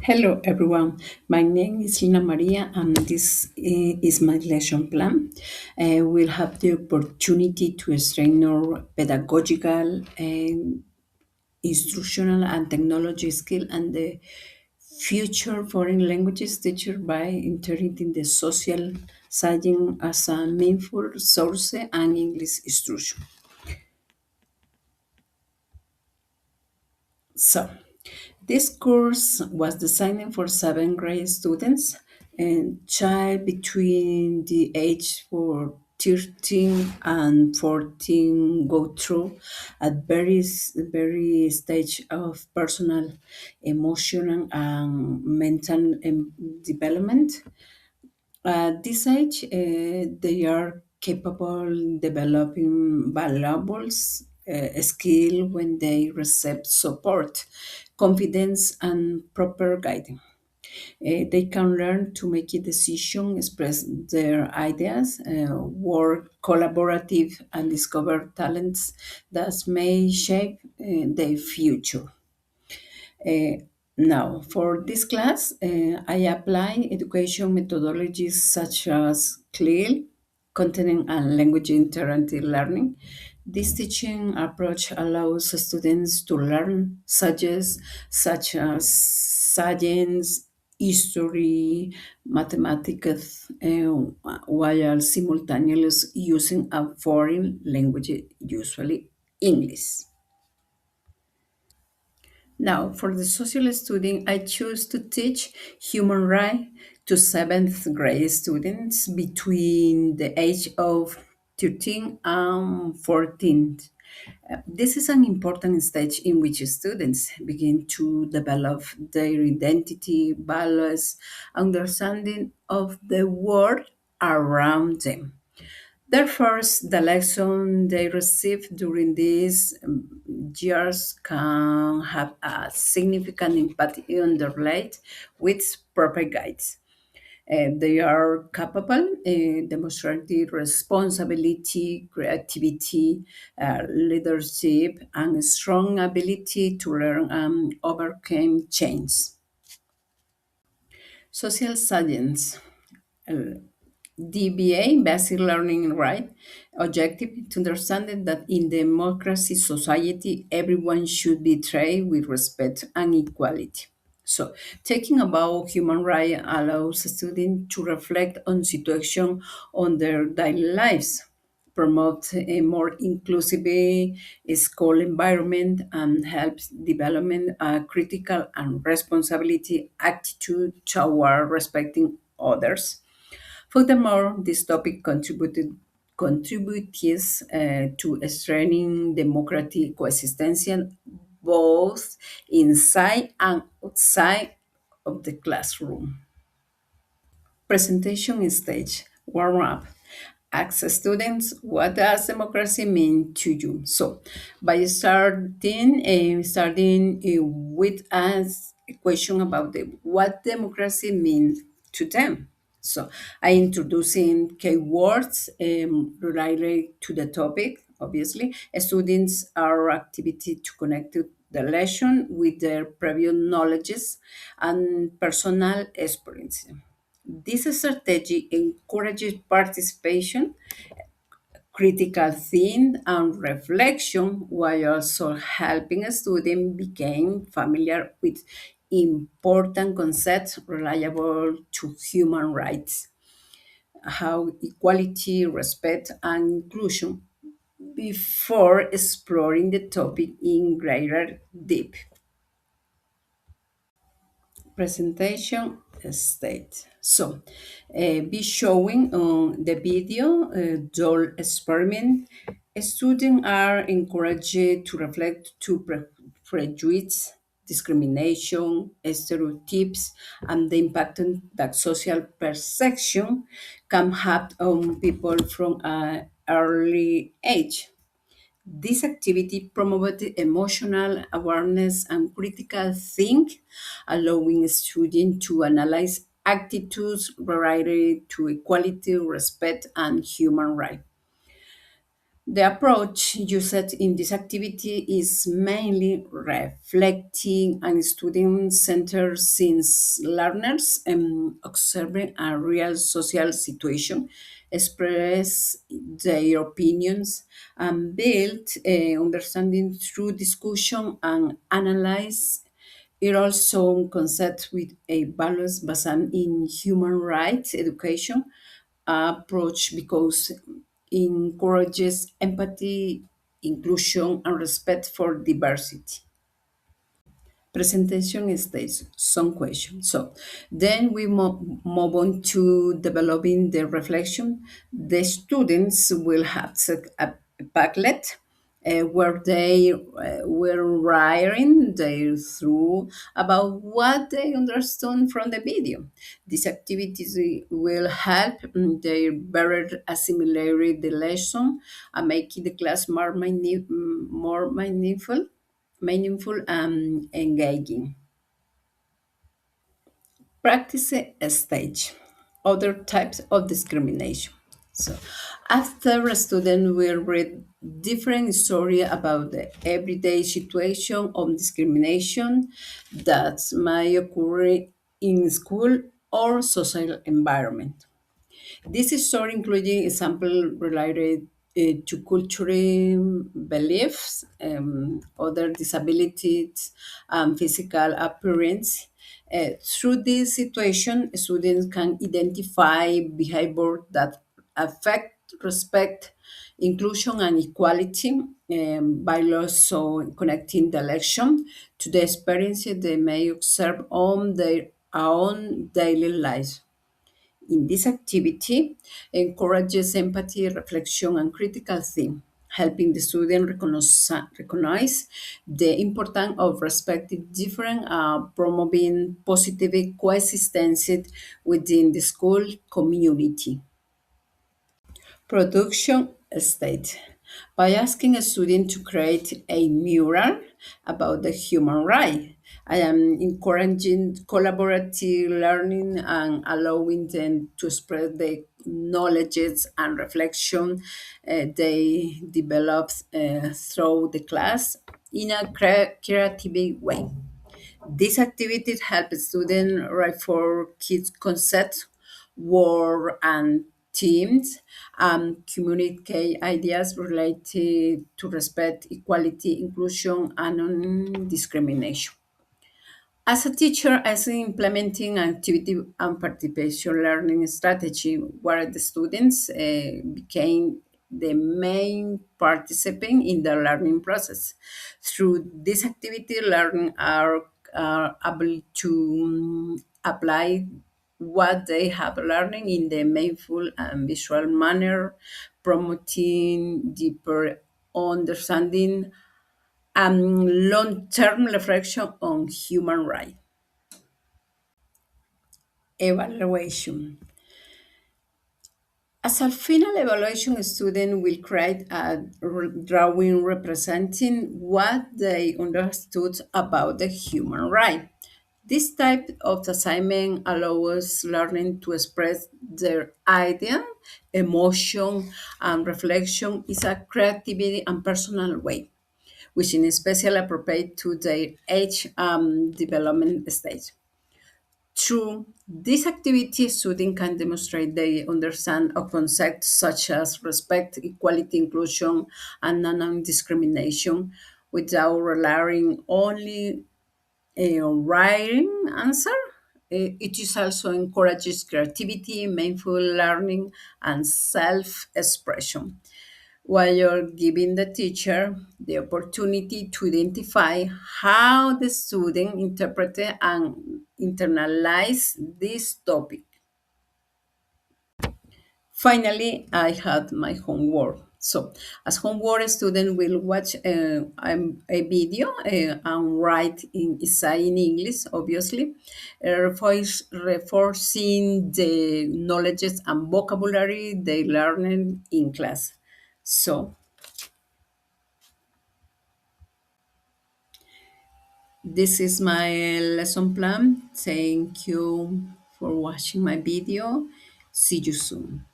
Hello, everyone. My name is Lina Maria, and this is my lesson plan. We'll have the opportunity to strengthen our pedagogical, instructional, and technology skill and the future foreign languages teacher by integrating the social science as a meaningful source and English instruction. So, this course was designed for seventh grade students and child between the age for 13 and 14 go through at very stage of personal, emotional, and mental development. At this age, they are capable developing valuable skill when they receive support, confidence, and proper guidance. They can learn to make a decision, express their ideas, work collaborative, and discover talents that may shape their future. Uh, Now, for this class, I apply education methodologies such as CLIL, content and language interactive learning. This teaching approach allows students to learn subjects such as science, history, mathematics, while simultaneously using a foreign language, usually English. Now, for the social student, I choose to teach human rights to seventh grade students between the age of 13 and 14. This is an important stage in which students begin to develop their identity, values, understanding of the world around them. Therefore, the lesson they receive during these years can have a significant impact on their life with proper guides. They are capable, demonstrating responsibility, creativity, leadership, and a strong ability to learn and overcome change. Social science. DBA, Basic Learning Right, objective to understand that in democracy society, everyone should be treated with respect and equality. So, taking about human rights allows students to reflect on situation on their daily lives, promote a more inclusive school environment, and helps development a critical and responsibility attitude toward respecting others. Furthermore, this topic contributes to strengthening democratic coexistence both inside and outside of the classroom. Presentation stage, warm up. Ask students, what does democracy mean to you? So, by starting with us a question about what democracy means to them. So, I introducing keywords related to the topic. Obviously, students are activity to connect to the lesson with their previous knowledges and personal experience. This strategy encourages participation, critical thinking, and reflection while also helping students become familiar with important concepts reliable to human rights, how equality, respect, and inclusion before exploring the topic in greater depth. Presentation state. So, be showing on the video doll experiment. Students are encouraged to reflect to prejudice, discrimination, stereotypes, and the impact that social perception can have on people from an early age. This activity promoted emotional awareness and critical think, allowing students to analyze attitudes related to equality, respect, and human rights. The approach used in this activity is mainly reflecting and student centered since learners observing a real social situation, express their opinions, and build understanding through discussion and analyze. It also concepts with a values based in human rights education approach because encourages empathy, inclusion, and respect for diversity. Presentation stage, some questions. So then we move on to developing the reflection. The students will have a Padlet where they were writing their through about what they understood from the video. These activities will help them better assimilate the lesson and make the class more meaningful and engaging. Practice stage. Other types of discrimination. So, after a student will read different story about the everyday situation of discrimination that may occur in school or social environment. This story including example related to cultural beliefs, other disabilities, and physical appearance. Through this situation, students can identify behavior that affect respect, inclusion, and equality by also connecting the election to the experiences they may observe on their own daily lives. In this activity, encourages empathy, reflection, and critical thinking, helping the student recognize the importance of respecting different, promoting positive coexistence within the school community. Production state. By asking a student to create a mural about the human right, I am encouraging collaborative learning and allowing them to spread the knowledge and reflection they develop through the class in a creative way. These activities help students write for kids concepts, work, and teams, communicate ideas related to respect, equality, inclusion, and non-discrimination. As a teacher, I see implementing activity and participation learning strategy where the students became the main participant in the learning process. Through this activity, learning are able to apply what they have learning in the mindful and visual manner, promoting deeper understanding and long-term reflection on human rights. Evaluation. As a final evaluation, a student will create a drawing representing what they understood about the human right. This type of assignment allows learning to express their idea, emotion, and reflection is a creativity and personal way, which is especially appropriate to their age development stage. Through this activity, students can demonstrate they understand of concepts such as respect, equality, inclusion, and non-discrimination without relying only on writing answer. It is also encourages creativity, mindful learning, and self-expression while you're giving the teacher the opportunity to identify how the student interpreted and internalize this topic. Finally, I had my homework. So, as homework, a student will watch a video and write in essay in English, obviously, reinforcing the knowledge and vocabulary they learned in class. So, this is my lesson plan. Thank you for watching my video. See you soon.